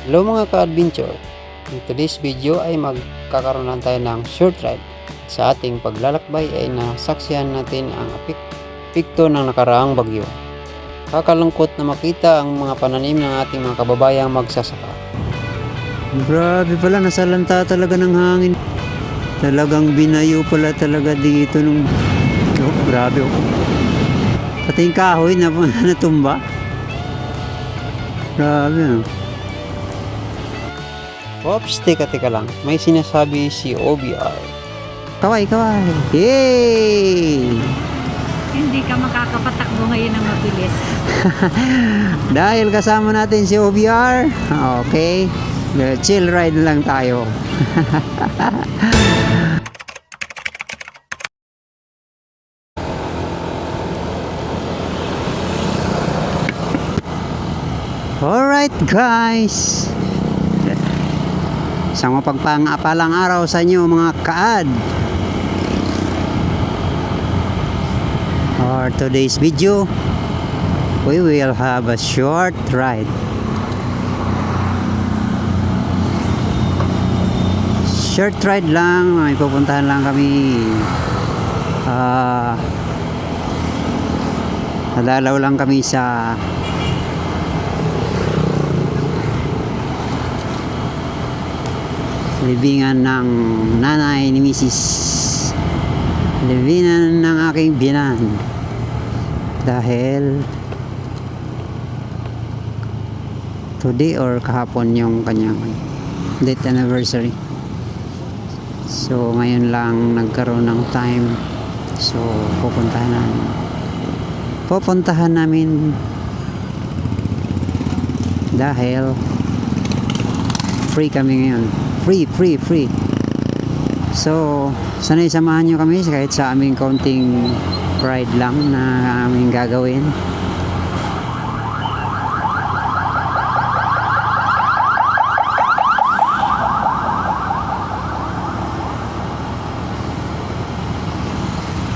Hello mga ka-adventure! In today's video ay magkakaroon lang tayo ng short ride. Sa ating paglalakbay ay nasaksihan natin ang epekto ng nakaraang bagyo. Kakalungkot na makita ang mga pananim ng ating mga kababayang magsasaka. Grabe pala, nasalanta talaga ng hangin. Talagang binayo pala talaga dito nung... Oh, grabe oh. Pati yung kahoy na natumba. Grabe oh. Oops, teka lang. May sinasabi si OBR. Kaway, kaway. Yay! Hindi ka makakapatakbo ngayon ng mabilis. Dahil kasama natin si OBR, okay, chill ride lang tayo. Alright guys, isang mapagpalang araw sa inyo mga kaad. For today's video, we will have a short ride. Short ride lang, may pupuntahan lang kami. Nadalaw lang kami sa libingan ng nanay ni Mrs. Libingan ng aking biyanan. Dahil today or kahapon yung kanyang date anniversary. So ngayon lang nagkaroon ng time. So pupuntahan namin dahil free kami ngayon. Free. So sanay samahan nyo kami kahit sa aming kaunting ride lang na aming gagawin.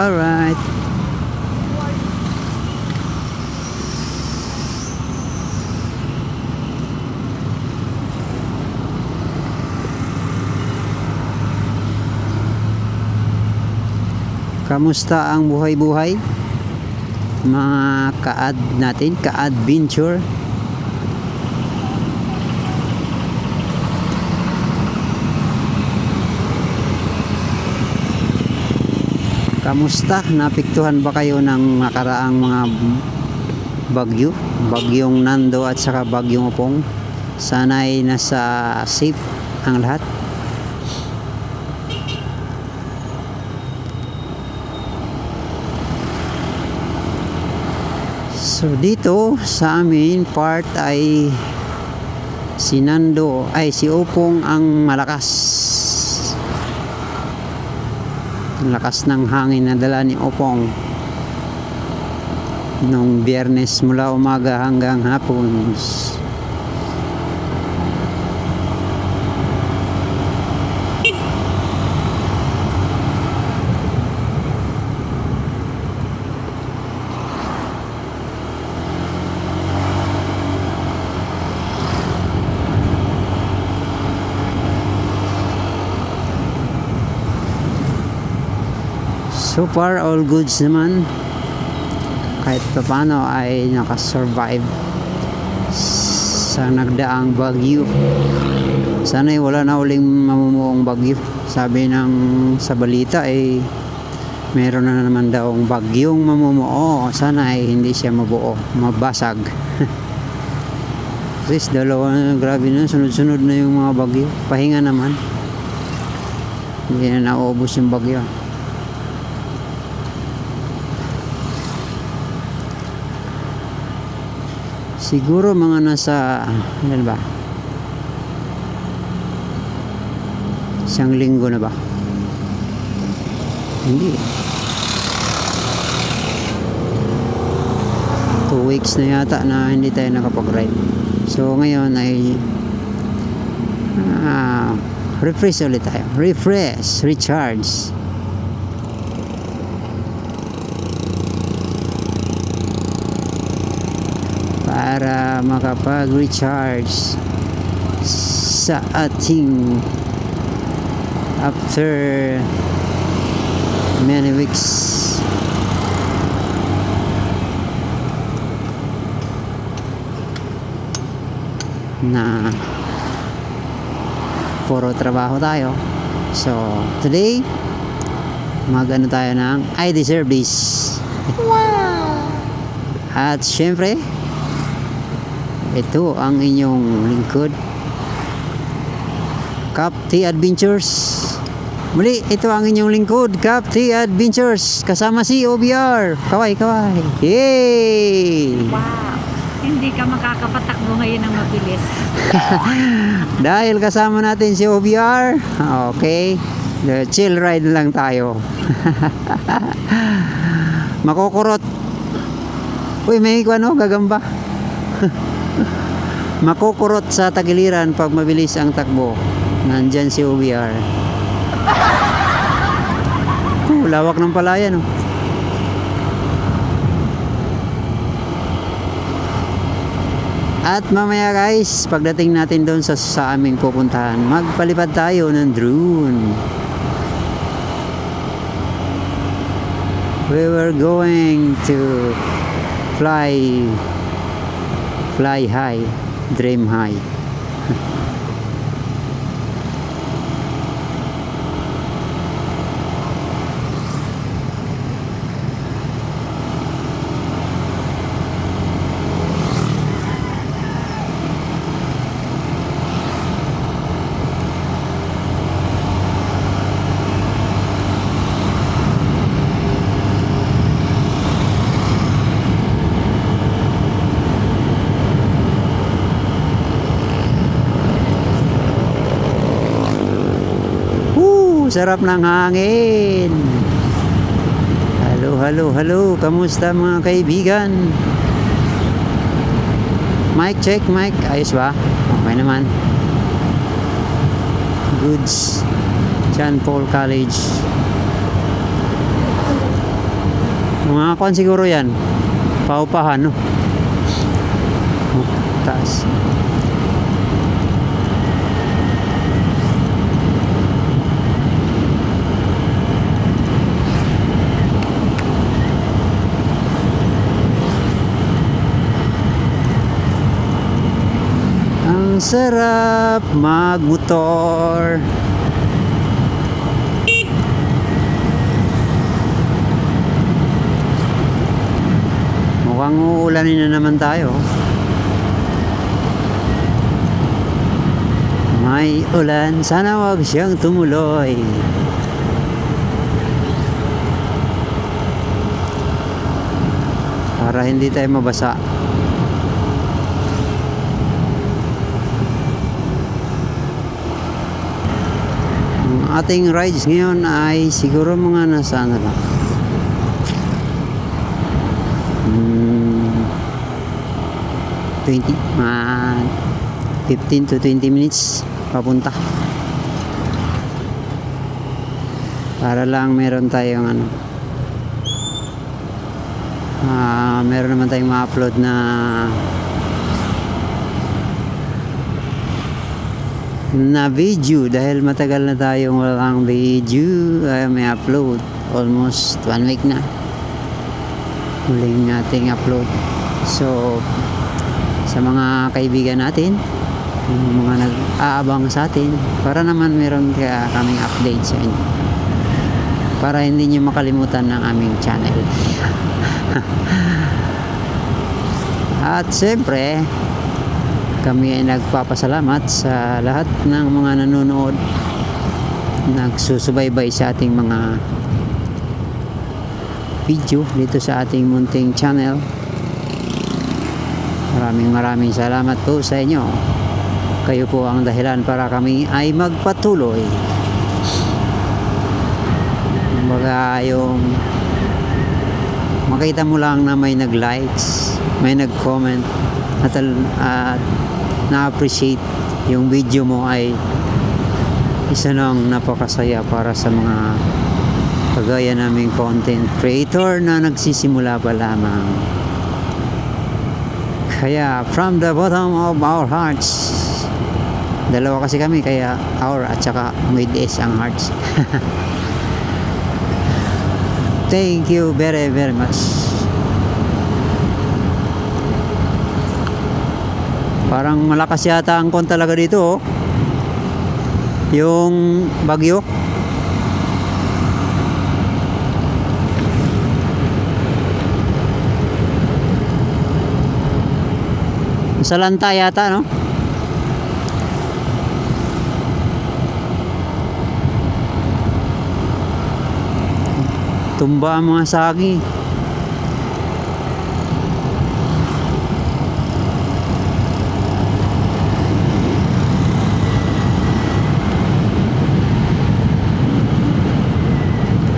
Alright. Kamusta ang buhay-buhay? Mga ka-ad natin, ka-adventure. Kamusta? Napiktuhan ba kayo ng nakaraang mga bagyo? Bagyong Nando at saka bagyong Opong. Sana'y nasa safe ang lahat. So dito sa amin part ay si Nando ay si Opong ang malakas. Lakas ng hangin na dala ni Opong nung Biyernes mula umaga hanggang hapon. So far all goods naman, kahit paano ay nakasurvive sa nagdaang bagyo. Sana'y wala na uling mamumuong bagyo. Sabi ng sa balita ay meron na naman daw bagyong mamumuo. Sana ay hindi siya mabuo, mabasag. At least dalawa na, grabe na, sunod-sunod na yung mga bagyo. Pahinga naman, hindi na nauubos yung bagyo. Siguro mga nasa ano ba? Isang linggo na ba? Hindi. 2 weeks na yata na hindi tayo nakapag-ride. So ngayon ay refresh ulit tayo. Refresh, recharge. para makapag-recharge. sa ating after many weeks na puro trabaho tayo. So today mag-ano tayo ng I Deserve This. At syempre ito ang inyong lingkod, Cap T Adventures. Muli, ito ang inyong lingkod, Cap T Adventures, kasama si OBR. Kaway, kaway. Yay! Wow! Hindi ka makakapatakbo ngayon ng mabilis. Dahil kasama natin si OBR, okay, chill ride lang tayo. Makukurot. Uy, may ano, gagamba. Makukurot sa tagiliran pag mabilis ang takbo. Nandyan si OBR. Lawak ng palayan, oh. At mamaya guys, pagdating natin doon sa aming pupuntahan, magpalipad tayo ng drone. We were going to fly high, dream high. Sarap ng hangin. Hello. Kamusta mga kaibigan? Mic check, mic. Ayos ba? Okay naman. Goods. John Paul College. Mga kon siguro yan. Paupahan, no? Taas. Sarap magmotor. Mukhang uulanin na naman tayo. May ulan, sana wag siyang tumuloy. Para hindi tayo mabasa. Ating rides ngayon ay siguro mga nasa ano lang, 15 to 20 minutes papunta, para lang meron tayong ano, meron naman tayong ma-upload na video, dahil matagal na tayong walang video. May upload almost 1 week na huling nating upload. So sa mga kaibigan natin, yung mga nag-aabang sa atin, para naman meron kaming update sa inyo, para hindi nyo makalimutan ng aming channel. At siyempre kami ay nagpapasalamat sa lahat ng mga nanonood, nagsusubaybay sa ating mga video dito sa ating munting channel. Maraming salamat po sa inyo. Kayo po ang dahilan para kami ay magpatuloy. Kumbaga, yung makita mo lang na may nag-likes, may nag-comment, at na-appreciate yung video mo, ay isa nang napakasaya para sa mga kagaya naming content creator na nagsisimula pa lamang. Kaya from the bottom of our hearts, Dalawa kasi kami, kaya Aura at saka with S ang hearts. Thank you very very much. Parang malakas yata ang kon talaga dito, oh. Yung bagyo. Sa lanta yata, no? Tumba ang mga saging.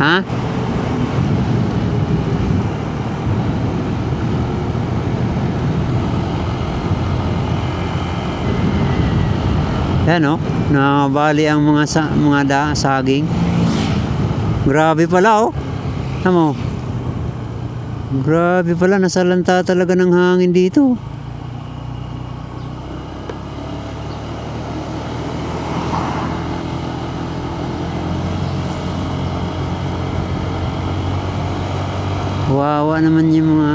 Ha? Yan, no? Nabali ang mga saging. Grabe pala, oh. Tama mo. Grabe pala, nasalanta talaga ng hangin dito. Wawa naman yung mga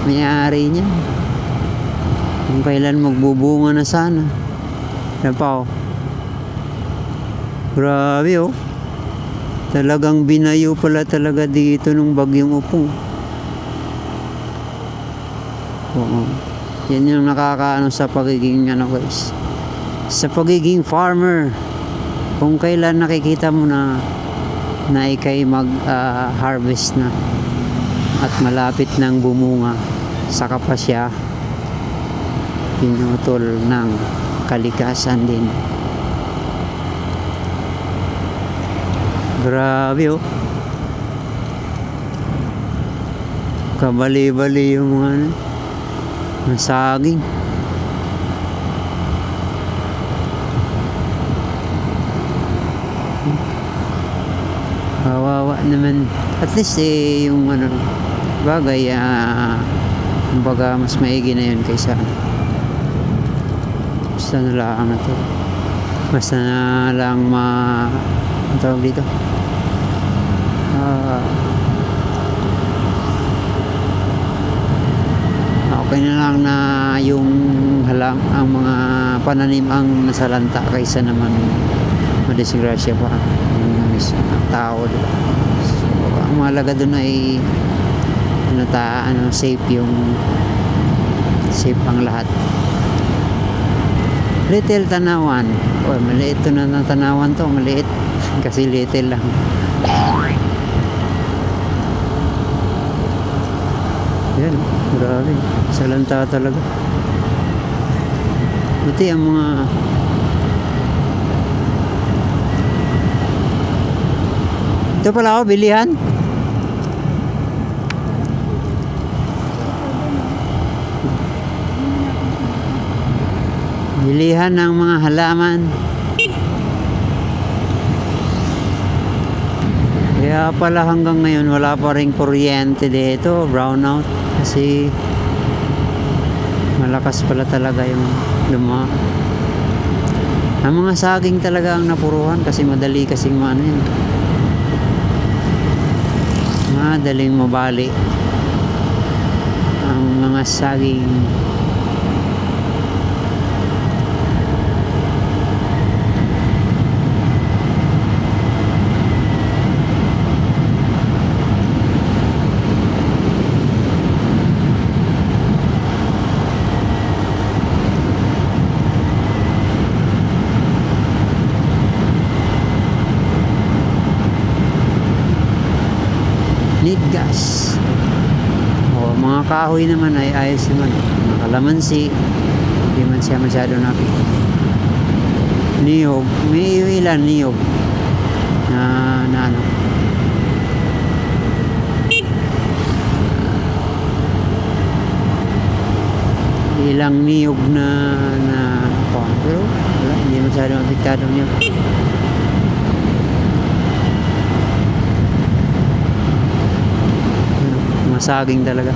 may-ari niya. Kung kailan magbubunga na sana. Yan pa, oh. Grabe, oh. Talagang binayo pala talaga dito nung bagyong Upong. Oo. Yan yung nakakaano sa pagiging ano, guys. Sa pagiging farmer. Kung kailan nakikita mo na ikay mag-harvest na at malapit nang bumunga, saka pa siya pinutol ng kalikasan din. Grabe, oh. Kabali-bali yung mga saging. Kawawa naman. At least yung bagay, kumbaga mas maigi na yun kaysa basta na lang ito. Basta na lang ang tawag dito. Okay na lang na yung ang mga pananim ang nasalanta kaysa naman madisgrasya pa ang tao, diba? So, ang mahalaga dun ay safe ang lahat. Little Tanawan. Oh, maliit to na Tanawan to, maliit kasi little lang. Yan, grabe. Salanta talaga. Buti ang mga ito pala, oh, bilihan. Bilihan ng mga halaman. Kaya pala hanggang ngayon wala pa rin kuryente dito, brownout, kasi malakas pala talaga yung ang mga saging talaga ang napuruhan kasi madali kasing madaling mabali ang mga saging. Need gas. O, mga kahoy naman ay ayos naman. Mga kalamansi, hindi man siya masyado nakita. Niyog, may ilan niyog na ano. Ilang niyog na pero wala, hindi masyado apektado niya. Saging talaga.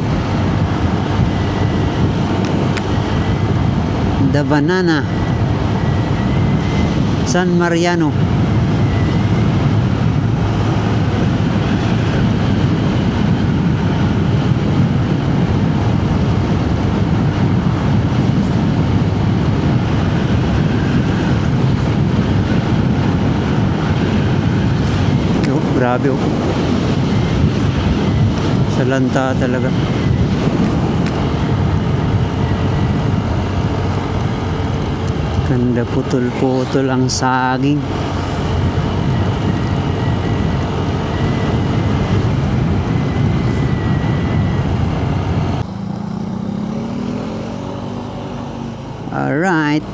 The banana. San Mariano. Oh, grabe oh. Sa lanta talaga. Ganda, putol-putol ang saging. Alright.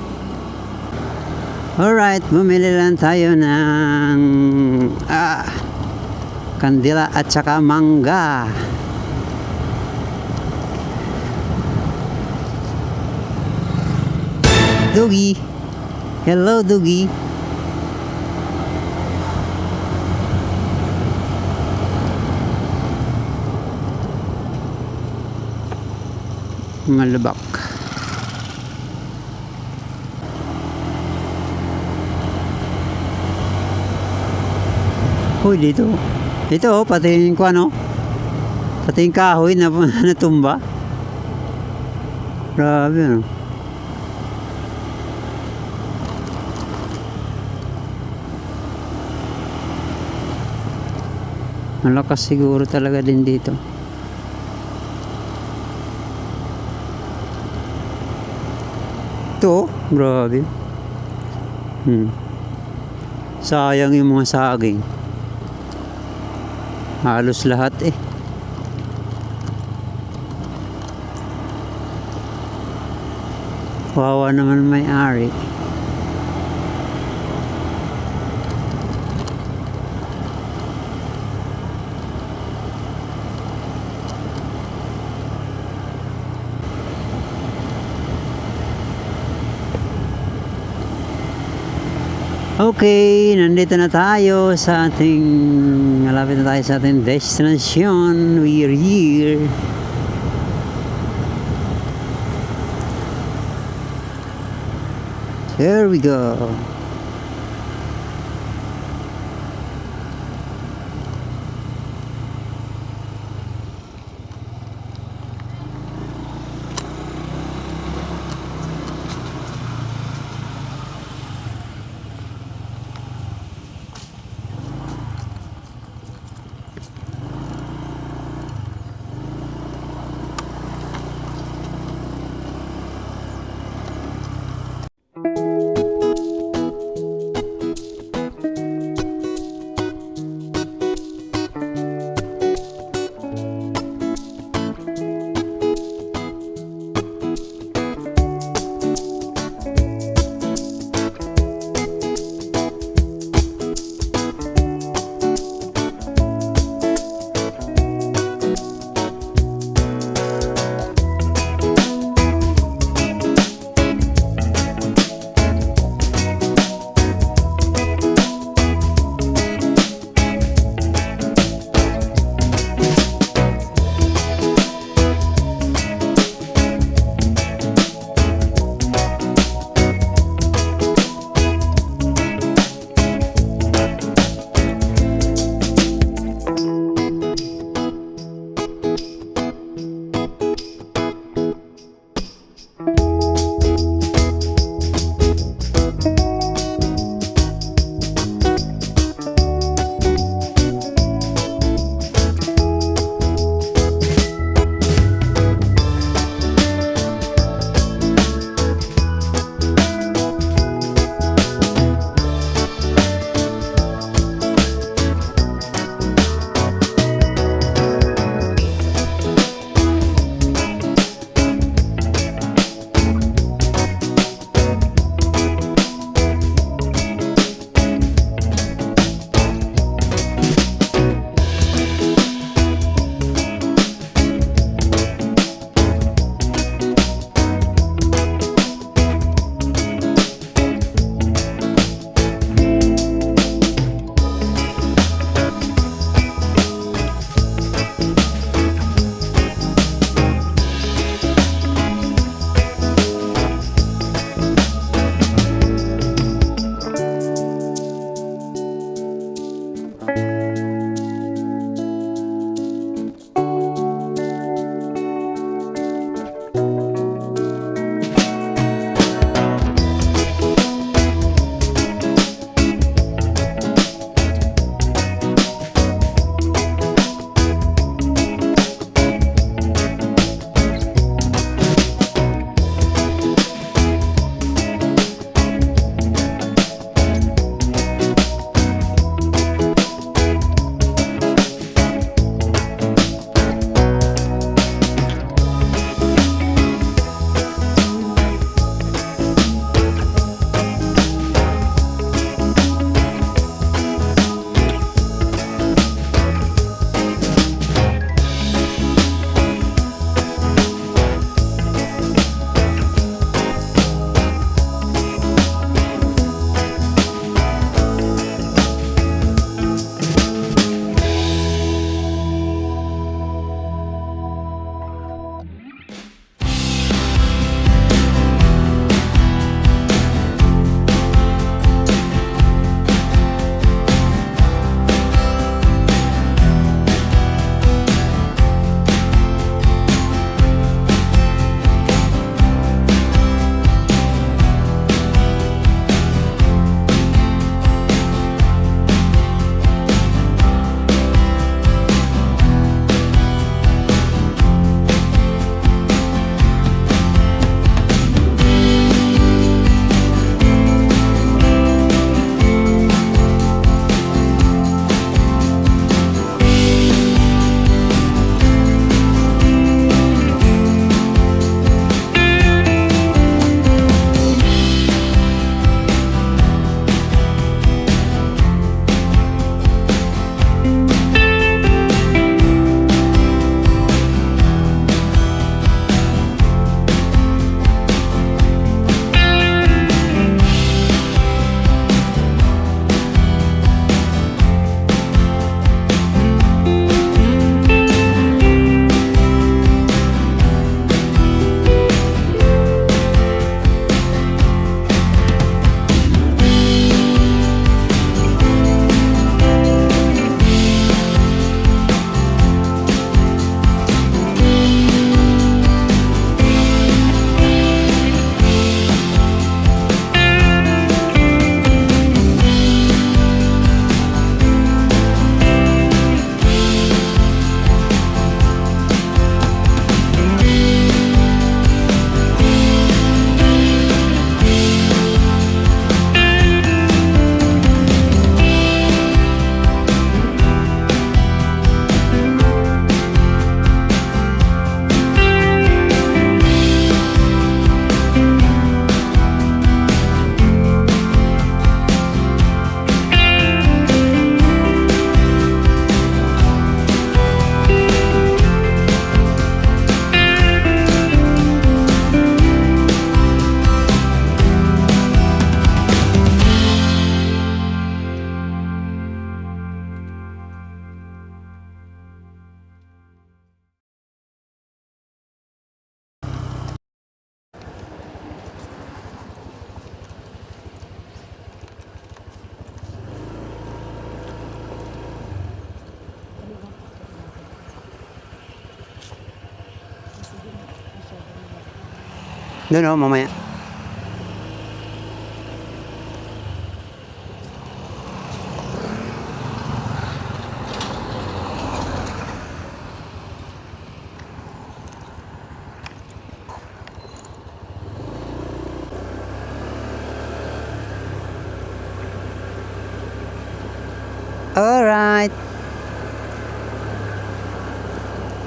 Alright, bumili lang tayo ng kandila at saka mangga. Doogie. Hello, Doogie. Malabak. Uy, dito. Ito, oh, pati yung ano. Pati yung kahoy na natumba. Grabe, ano. Malakas siguro talaga din dito. Ito, grabe. Sayang yung mga saging. Halos lahat eh. Wawa naman may-ari. Okay, nandito na tayo sa ating, malapit na tayo sa ating destination. We are here. Here we go. Doon o, mamaya. Alright.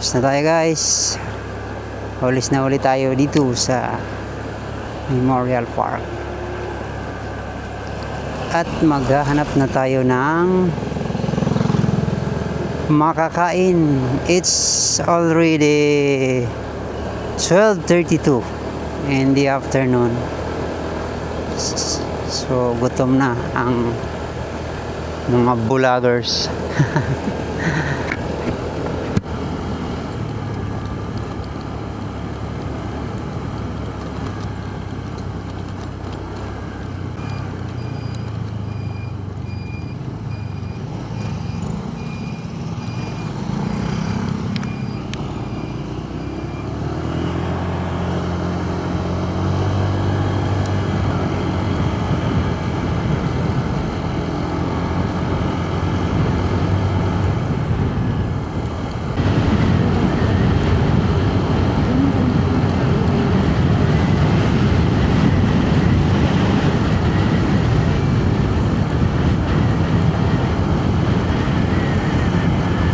Tapos na tayo guys. Ulis na ulit tayo dito sa Memorial Park. At maghahanap na tayo ng makakain. It's already 12:32 in the afternoon. So gutom na ang mga vloggers.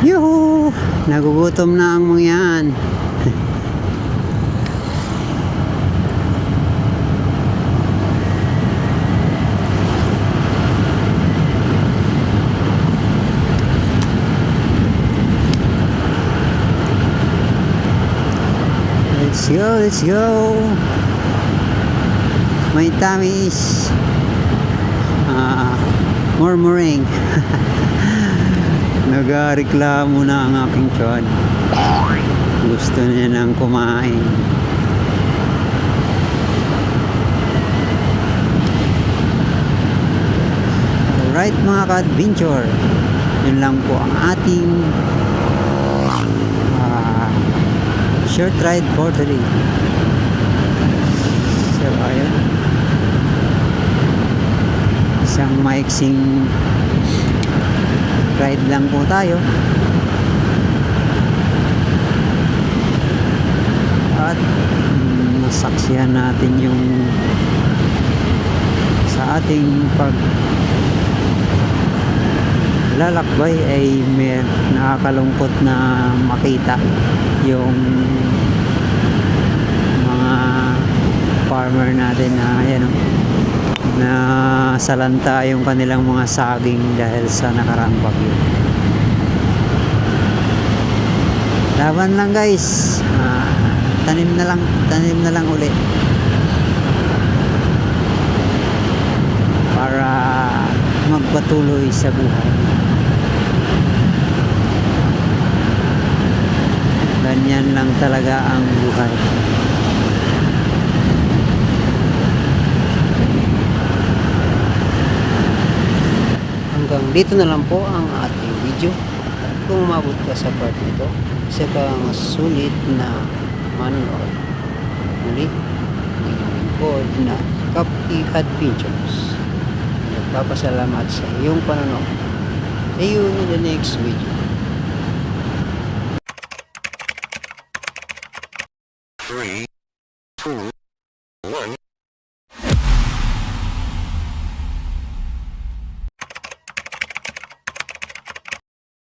Yuhu! Nagugutom na ang mga yan. Let's go, let's go. My tummy is murmuring. Nagareklamo na ang aking tiyan. Gusto niya nang kumain. Alright mga ka-adventure, yun lang po ang ating short ride for today. So ayun, isang maiksing ride lang po tayo. At nasaksihan natin yung sa ating paglalakbay ay may nakakalungkot na makita yung mga farmer natin na ayan, na salanta yung kanilang mga saging dahil sa nakaraang bagyo. Laban lang guys. Tanim na lang uli para magpatuloy sa buhay. Ganyan lang talaga ang buhay. Hanggang dito na lang po ang ating video. At kung umabot ka sa part nito, isa kang sulit na manonood. Muli, inyong lingkod na Kapti Adventures. Nagpapasalamat sa iyong panonood. See you in the next video.